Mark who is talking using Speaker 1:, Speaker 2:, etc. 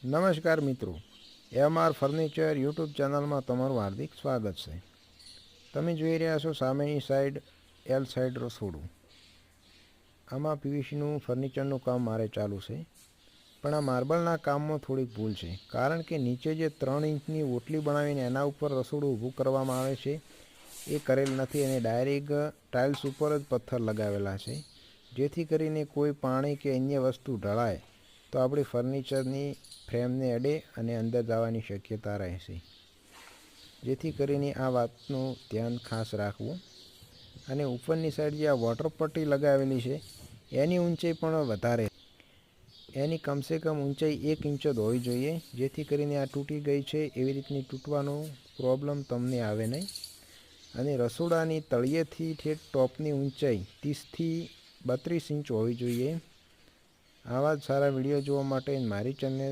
Speaker 1: નમસ્કાર મિત્રો, MR furniture YouTube ચેનલમાં તમારું હાર્દિક સ્વાગત છે. તમે જોઈ રહ્યા છો સામેની સાઈડ એલ સાઈડ રસોડું. આમાં પીવીસીનું ફર્નિચરનું કામ મારે ચાલુ છે, પણ આ માર્બલના કામમાં થોડીક ભૂલ છે, કારણ કે નીચે જે 3 ઇંચની ઓટલી બનાવીને એના ઉપર રસોડું ઊભું કરવામાં આવે છે એ કરેલ નથી અને ડાયરેક્ટ ટાઇલ્સ ઉપર જ પથ્થર લગાવેલા છે, જેથી કરીને કોઈ પાણી કે અન્ય વસ્તુ ઢળાય તો આપણી ફર્નિચરની ફ્રેમને અડે અને અંદર જવાની શક્યતા રહેશે. જેથી કરીને આ વાતનું ધ્યાન ખાસ રાખવું. અને ઉપરની સાઈડ જે આ વોટર પટ્ટી લગાવેલી છે એની ઊંચાઈ પણ વધારે, એની કમસે કમ ઊંચાઈ 1 ઇંચ જ હોવી જોઈએ, જેથી કરીને આ તૂટી ગઈ છે એવી રીતની તૂટવાનો પ્રોબ્લેમ તમને આવે નહીં. અને રસોડાની તળિયેથી ઠેઠ ટોપની ઊંચાઈ 30 થી 32 ઇંચ હોવી જોઈએ. આવા જ સારા વિડીયો જોવા માટે મારી ચેનલને